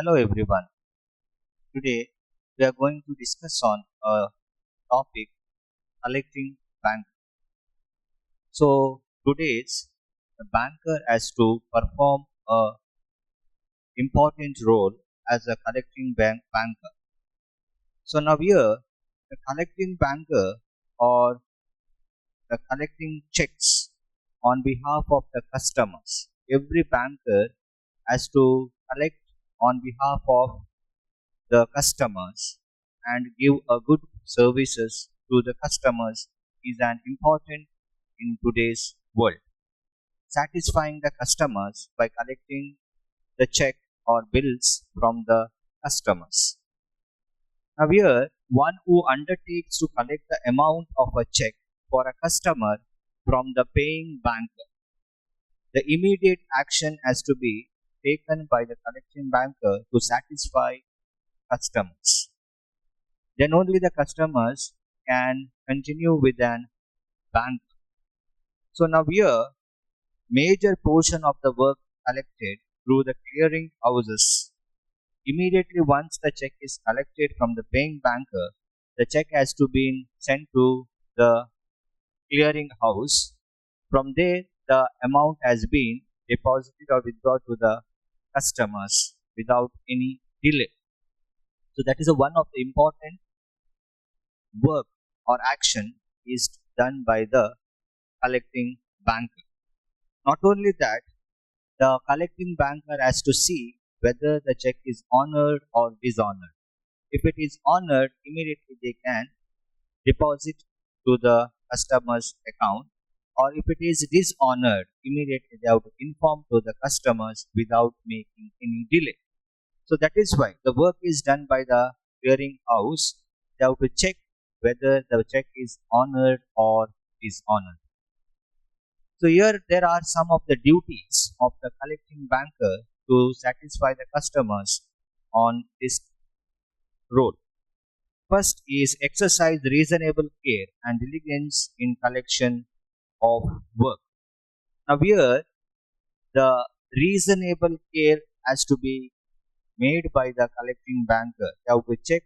Hello everyone. Today we are going to discuss on a topic collecting bank. So today's the banker has to perform a important role as a collecting banker. So now here the collecting banker or the collecting checks on behalf of the customers. Every banker has to collect on behalf of the customers and give a good services to the customers is an important in today's world. Satisfying the customers by collecting the check or bills from the customers. Now here, one who undertakes to collect the amount of a check for a customer from the paying banker. The immediate action has to be taken by the collecting banker to satisfy customers. Then only the customers can continue with an bank. So now here, major portion of the work collected through the clearing houses. Immediately once the check is collected from the paying banker, the check has to be sent to the clearing house. From there, the amount has been deposited or withdrawn to the customers without any delay. So that is one of the important work or action is done by the collecting banker. Not only that, the collecting banker has to see whether the check is honored or dishonored. If it is honored, immediately they can deposit to the customer's account, or if it is dishonored, immediately they have to inform to the customers without making any delay. So that is why the work is done by the clearing house. They have to check whether the check is honored or dishonored. So here there are some of the duties of the collecting banker to satisfy the customers on this role. First is exercise reasonable care and diligence in collection of work. Now here the reasonable care has to be made by the collecting banker. They have to check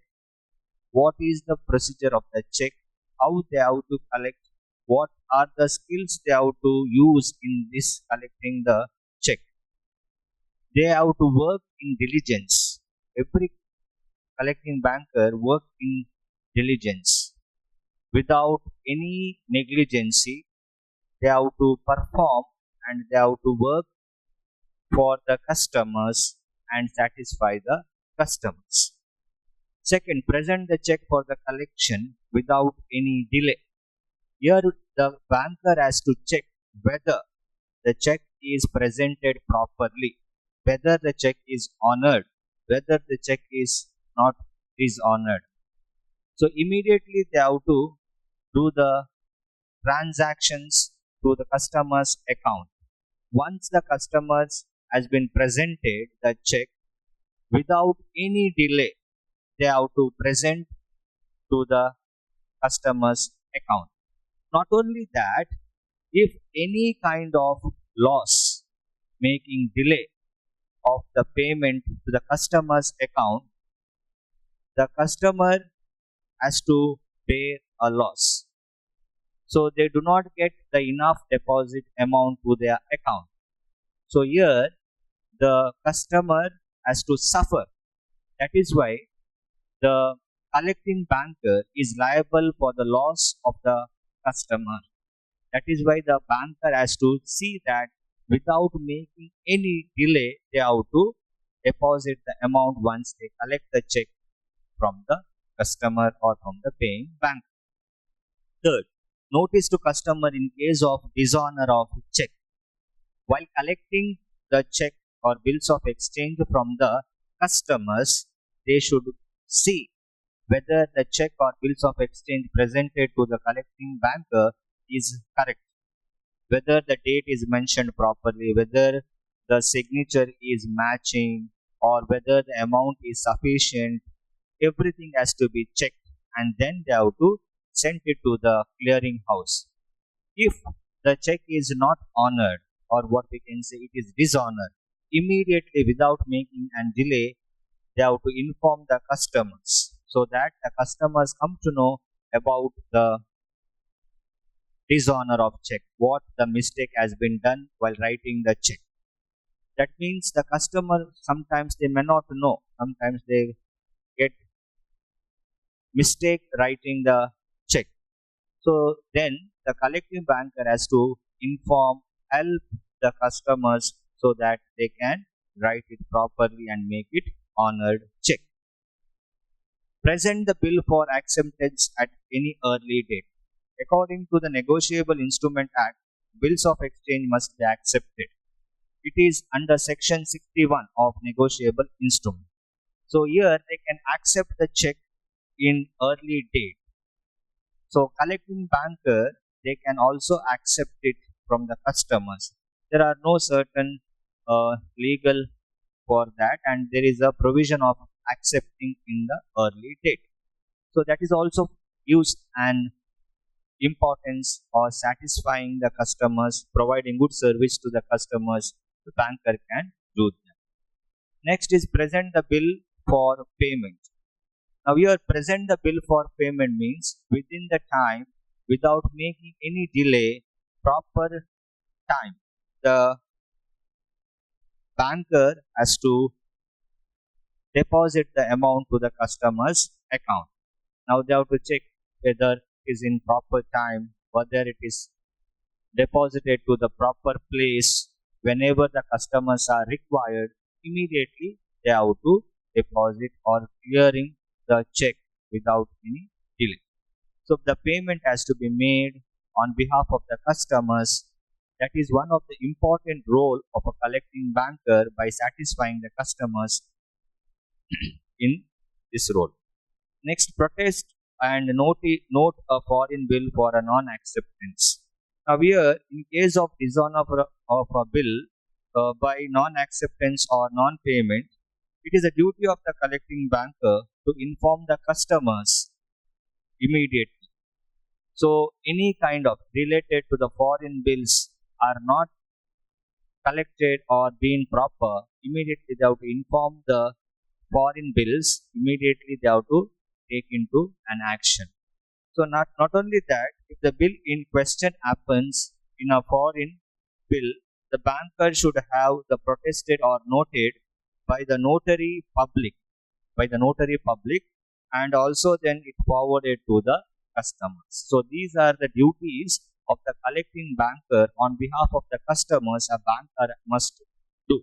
what is the procedure of the check, how they have to collect, what are the skills they have to use in this collecting the check. They have to work in diligence. Every collecting banker work in diligence without any negligency. They have to perform and they have to work for the customers and satisfy the customers. Second, present the check for the collection without any delay. Here the banker has to check whether the check is presented properly, whether the check is honored, whether the check is not dishonored. So immediately they have to do the transactions to the customer's account. Once the customers has been presented the check, without any delay, they have to present to the customer's account. Not only that, if any kind of loss making delay of the payment to the customer's account, the customer has to bear a loss. So they do not get the enough deposit amount to their account. So here the customer has to suffer. That is why the collecting banker is liable for the loss of the customer. That is why the banker has to see that without making any delay, they have to deposit the amount once they collect the check from the customer or from the paying bank. Third, notice to customer in case of dishonor of check. While collecting the check or bills of exchange from the customers, they should see whether the check or bills of exchange presented to the collecting banker is correct, whether the date is mentioned properly, whether the signature is matching, or whether the amount is sufficient. Everything has to be checked and then they have to send it to the clearing house. If the check is not honored, or what we can say it is dishonored, immediately without making a delay, they have to inform the customers so that the customers come to know about the dishonor of check, what the mistake has been done while writing the check. That means the customer sometimes they may not know, sometimes they get mistake writing the check. So then the collecting banker has to inform, help the customers so that they can write it properly and make it honored check. Present the bill for acceptance at any early date. According to the Negotiable Instrument Act, bills of exchange must be accepted. It is under section 61 of negotiable instrument. So here they can accept the check in early date. So collecting banker, they can also accept it from the customers. There are no certain legal for that, and there is a provision of accepting in the early date. So that is also used an importance or satisfying the customers, providing good service to the customers. The banker can do that. Next is present the bill for payment. Now here present the bill for payment means within the time, without making any delay, proper time, the banker has to deposit the amount to the customer's account. Now they have to check whether it is in proper time, whether it is deposited to the proper place. Whenever the customers are required, immediately they have to deposit or clearing the check without any delay. So the payment has to be made on behalf of the customers. That is one of the important role of a collecting banker by satisfying the customers in this role. Next, protest and note a foreign bill for a non-acceptance. Now here, in case of dishonor of a bill by non-acceptance or non-payment, it is a duty of the collecting banker to inform the customers immediately. So any kind of related to the foreign bills are not collected or being proper, immediately they have to inform the foreign bills, immediately they have to take into an action. So not only that, if the bill in question happens in a foreign bill, the banker should have the protested or noted by the notary public, and also then it forwarded to the customers. So these are the duties of the collecting banker on behalf of the customers a banker must do.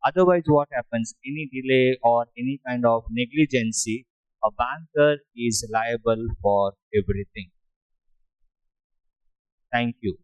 Otherwise, what happens? Any delay or any kind of negligency, a banker is liable for everything. Thank you.